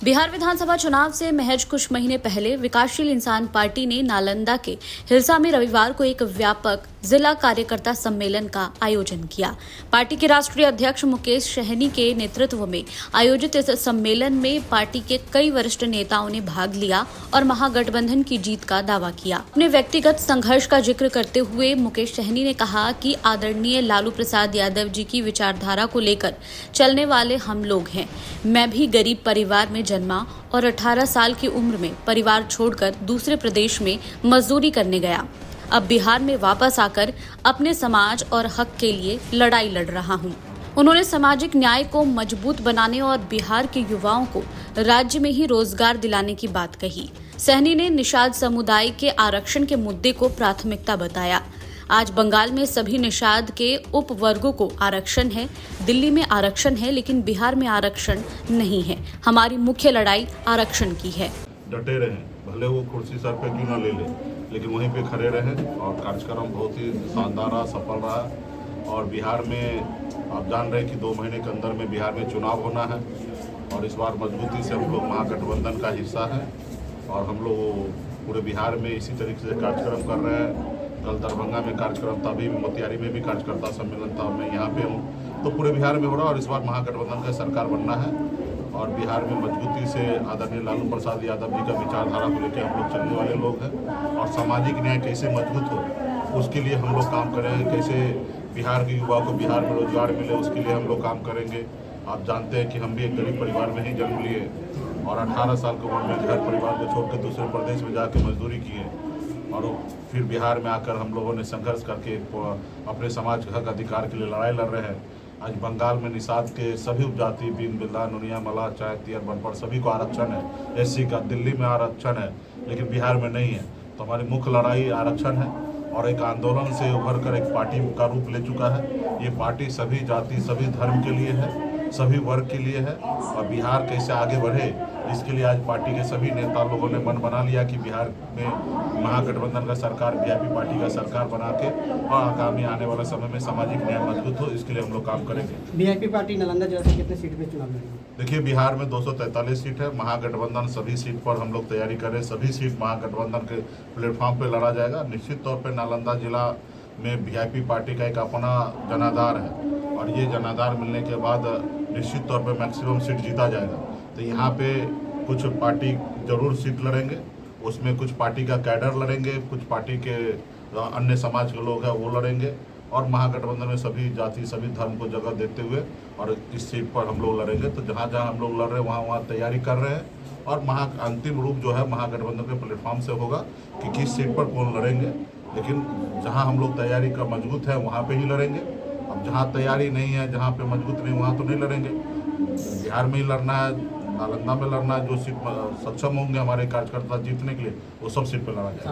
बिहार विधानसभा चुनाव से महज कुछ महीने पहले विकासशील इंसान पार्टी ने नालंदा के हिलसा में रविवार को एक व्यापक जिला कार्यकर्ता सम्मेलन का आयोजन किया। पार्टी के राष्ट्रीय अध्यक्ष मुकेश सहनी के नेतृत्व में आयोजित इस सम्मेलन में पार्टी के कई वरिष्ठ नेताओं ने भाग लिया और महागठबंधन की जीत का दावा किया। अपने व्यक्तिगत संघर्ष का जिक्र करते हुए मुकेश सहनी ने कहा कि आदरणीय लालू प्रसाद यादव जी की विचारधारा को लेकर चलने वाले हम लोग हैं। मैं भी गरीब परिवार में जन्मा और 18 साल की उम्र में परिवार छोड़कर दूसरे प्रदेश में मजदूरी करने गया। अब बिहार में वापस आकर अपने समाज और हक के लिए लड़ाई लड़ रहा हूं। उन्होंने सामाजिक न्याय को मजबूत बनाने और बिहार के युवाओं को राज्य में ही रोजगार दिलाने की बात कही। सहनी ने निषाद समुदाय के आरक्षण के मुद्दे को प्राथमिकता बताया। आज बंगाल में सभी निषाद के उप वर्गों को आरक्षण है, दिल्ली में आरक्षण है, लेकिन बिहार में आरक्षण नहीं है। हमारी मुख्य लड़ाई आरक्षण की है। डटे रहें, भले वो कुर्सी सर पे क्यों ना ले ले, लेकिन वहीं पे खड़े रहें। और कार्यक्रम बहुत ही शानदार रहा, सफल रहा। और बिहार में आप जान रहे हैं कि 2 महीने के अंदर में बिहार में चुनाव होना है और इस बार मजबूती से हम लोग महागठबंधन का हिस्सा हैं और हम लोग पूरे बिहार में इसी तरीके से कार्यक्रम कर रहे हैं। कल दरभंगा में कार्यक्रम था, अभी मोतिहारी में भी कार्यकर्ता सम्मेलन था, मैं यहाँ पे हूँ। तो पूरे बिहार में हो रहा है और इस बार महागठबंधन का सरकार बनना है और बिहार में मजबूती से आदरणीय लालू प्रसाद यादव जी का विचारधारा को लेकर हम लोग चलने वाले लोग हैं। और सामाजिक न्याय कैसे मजबूत हो उसके लिए हम लोग काम करेंगे। कैसे बिहार के युवा को बिहार में रोजगार मिले उसके लिए हम लोग काम करेंगे। आप जानते हैं कि हम भी एक गरीब परिवार में ही जन्म लिए और 18 साल की उम्र में घर परिवार को छोड़कर दूसरे प्रदेश में जाकर मजदूरी किए और फिर बिहार में आकर हम लोगों ने संघर्ष करके अपने समाज के हक अधिकार के लिए लड़ाई लड़ रहे हैं। आज बंगाल में निषाद के सभी उपजाति बीन बिल्ला नुनिया मला चाय तियर बनपड़ सभी को आरक्षण है। एससी का दिल्ली में आरक्षण है लेकिन बिहार में नहीं है। तो हमारी मुख्य लड़ाई आरक्षण है और एक आंदोलन से उभर कर एक पार्टी का रूप ले चुका है। ये पार्टी सभी जाति सभी धर्म के लिए है, सभी वर्ग के लिए है और बिहार कैसे आगे बढ़े इसके लिए आज पार्टी के सभी नेता लोगों ने मन बना लिया कि बिहार में महागठबंधन का सरकार वीआईपी पार्टी का सरकार बना के और आगामी आने वाले समय में सामाजिक न्याय मजबूत हो इसके लिए हम लोग काम करेंगे। वीआईपी पार्टी नालंदा जिला से कितने सीट में चुनाव लड़ेगी? देखिए, बिहार में 243 सीट है। महागठबंधन सभी सीट पर हम लोग तैयारी करें। सभी सीट महागठबंधन के प्लेटफॉर्म पर लड़ा जाएगा। निश्चित तौर पर नालंदा जिला में वीआईपी पार्टी का एक अपना जनाधार है और ये जनाधार मिलने के बाद निश्चित तौर पर मैक्सिमम सीट जीता जाएगा। तो यहाँ पे कुछ पार्टी जरूर सीट लड़ेंगे, उसमें कुछ पार्टी का कैडर लड़ेंगे, कुछ पार्टी के अन्य समाज के लोग हैं वो लड़ेंगे और महागठबंधन में सभी जाति सभी धर्म को जगह देते हुए और इस सीट पर हम लोग लड़ेंगे। तो जहाँ जहाँ हम लोग लड़ रहे हैं वहाँ तैयारी कर रहे हैं और अंतिम रूप जो है महागठबंधन के प्लेटफॉर्म से होगा कि किस सीट पर कौन लड़ेंगे। लेकिन जहाँ हम लोग तैयारी का मजबूत है वहाँ पे ही लड़ेंगे। अब जहाँ तैयारी नहीं है, जहाँ पे मजबूत नहीं, वहाँ तो नहीं लड़ेंगे। बिहार में ही लड़ना है, नालंदा में लड़ना है। जो सीट सक्षम होंगे हमारे कार्यकर्ता जीतने के लिए वो सब सीट पर लड़ा जाएगा।